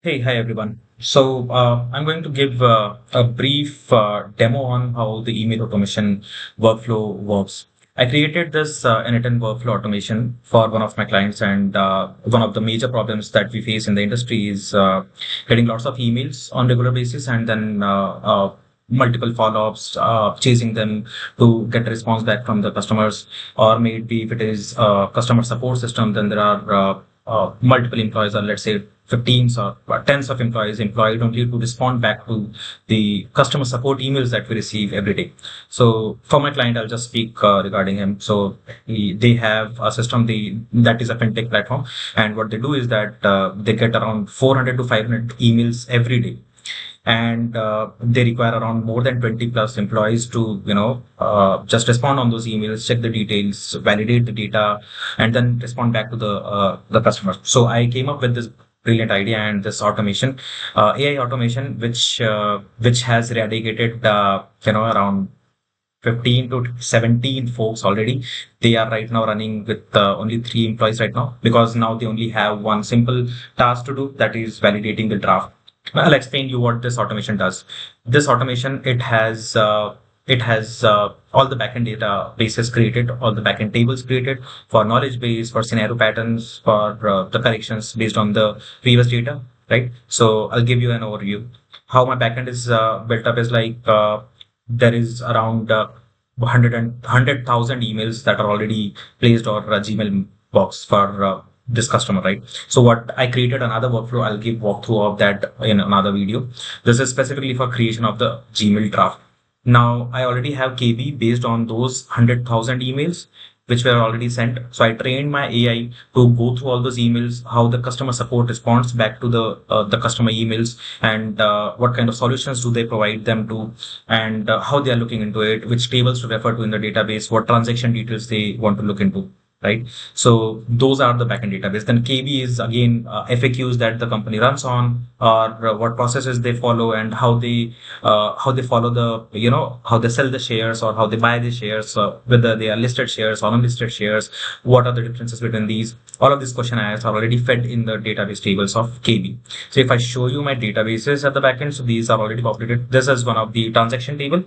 Hi everyone. I'm going to give a brief demo on how the email automation workflow works. I created this N10 workflow automation for one of my clients, and one of the major problems that we face in the industry is getting lots of emails on regular basis, and then multiple follow-ups, chasing them to get a response back from the customers, or maybe if it is a customer support system, then there are multiple employees, or let's say 15s or tens of employees employed only to respond back to the customer support emails that we receive every day. So for my client, I'll just speak regarding him. They have a system that is a fintech platform, and what they do is that they get around 400 to 500 emails every day, and they require around more than 20 plus employees to just respond on those emails, check the details, validate the data, and then respond back to the customer. So I came up with this brilliant idea and this automation, AI automation, which has eradicated around 15 to 17 folks already. They are right now running with only 3 employees right now, because now they only have one simple task to do, that is validating the draft. I'll explain you what this automation does. This automation, it has all the backend databases created, all the backend tables created for knowledge base, for scenario patterns, for the corrections based on the previous data, right? So I'll give you an overview. How my backend is built up is like, there is around 100,000 emails that are already placed or Gmail box for this customer, right? So what I created another workflow. I'll give walkthrough of that in another video. This is specifically for creation of the Gmail draft. Now I already have KB based on those 100,000 emails which were already sent. So I trained my AI to go through all those emails, how the customer support responds back to the customer emails, and what kind of solutions do they provide them to, and how they are looking into it, which tables to refer to in the database, what transaction details they want to look into. Right. So those are the backend database. Then KB is again FAQs that the company runs on, or what processes they follow, and how they follow how they sell the shares or how they buy the shares, whether they are listed shares or unlisted shares, what are the differences between these. All of these questionnaires are already fed in the database tables of KB. So if I show you my databases at the backend, so these are already populated. This is one of the transaction table,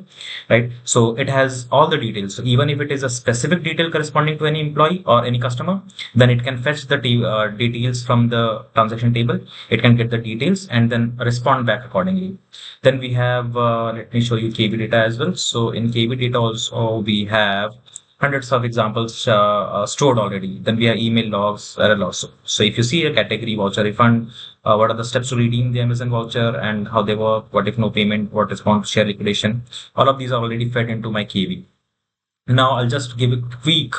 right? So it has all the details. So even if it is a specific detail corresponding to any employee or any customer, then it can fetch the details from the transaction table. It can get the details and then respond back accordingly. Then we have, let me show you KB data as well. So in KB data also we have hundreds of examples stored already. Then we have email logs, error logs. So if you see a category voucher refund, what are the steps to redeem the Amazon voucher and how they work, what if no payment, what response to share liquidation. All of these are already fed into my KB. Now I'll just give a quick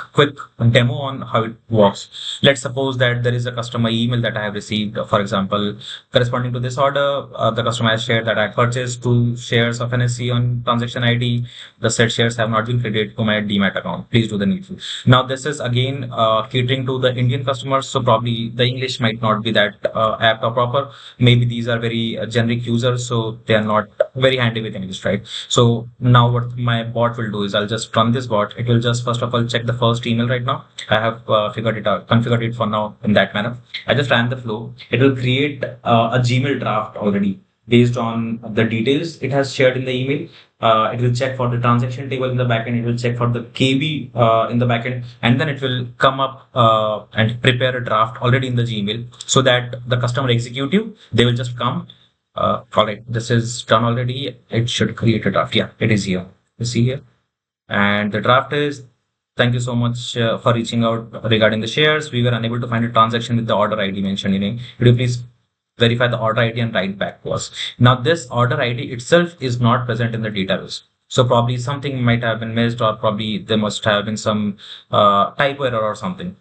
demo on how it works. Let's suppose that there is a customer email that I have received, for example, corresponding to this order. The customer has shared that I purchased 2 shares of NSE on transaction ID. The said shares have not been credited to my Demat account. Please do the needful. Now this is again catering to the Indian customers, so probably the English might not be that apt or proper. Maybe these are very generic users, so they are not very handy with English, right? So now what my bot will do is I'll just run this bot. It will just first of all check the first email right now. I have figured it out, configured it for now in that manner. I just ran the flow. It will create a Gmail draft already based on the details it has shared in the email. It will check for the transaction table in the backend. It will check for the KB in the backend, and then it will come up and prepare a draft already in the Gmail, so that the customer executive, they will just come. All right, this is done already. It should create a draft. Yeah, it is here. You see here. And the draft is, thank you so much for reaching out regarding the shares. We were unable to find a transaction with the order ID mentioned in it. Could you please verify the order ID and write back to us? Now, this order ID itself is not present in the database. So probably something might have been missed, or probably there must have been some typo error or something.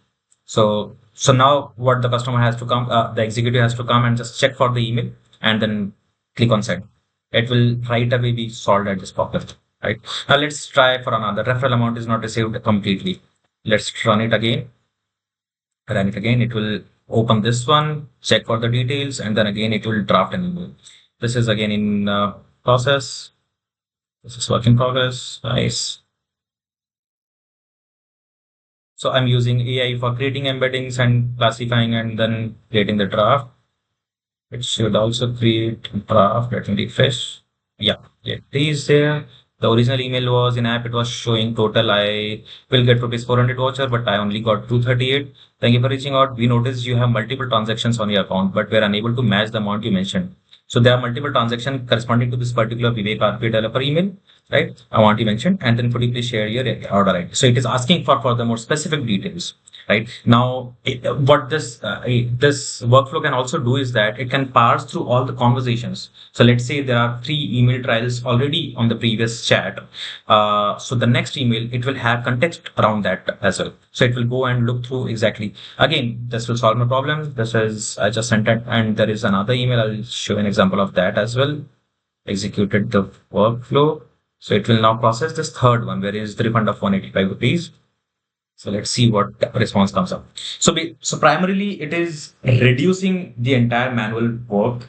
So now what the customer has to come, the executive has to come and just check for the email and then click on send. It will right away be solved at this problem, right? Now let's try for another. Referral amount is not received completely. Let's run it again. Run it again. It will open this one, check for the details, and then again it will draft an email. This is again in process. This is work in progress. Nice. So I'm using AI for creating embeddings and classifying and then creating the draft. It should also create draft. Let me refresh. Yeah, yeah. It is there. The original email was in app. It was showing total. I will get rupees 400 voucher, but I only got 238. Thank you for reaching out. We noticed you have multiple transactions on your account, but we're unable to match the amount you mentioned. So there are multiple transactions corresponding to this particular Vivek RP developer email, right? Amount you mentioned, and then could you please share your order ID? So it is asking for further more specific details, right? Now what this workflow can also do is that it can parse through all the conversations. So let's say there are 3 email trials already on the previous chat. So the next email, it will have context around that as well. So it will go and look through exactly. Again, this will solve my problem. This is, I just sent it, and there is another email. I'll show an example of that as well. Executed the workflow. So it will now process this third one, where is the refund of 185 rupees. So let's see what response comes up. So primarily it is reducing the entire manual work,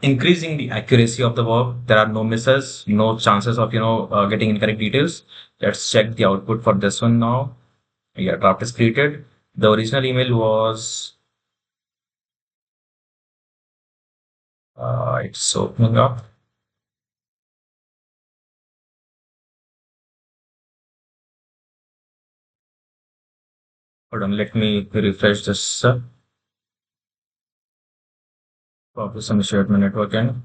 increasing the accuracy of the work. There are no misses, no chances of getting incorrect details. Let's check the output for this one now. Yeah, draft is created. The original email was it's opening up. Hold on, let me refresh this. Copy some shared my network end.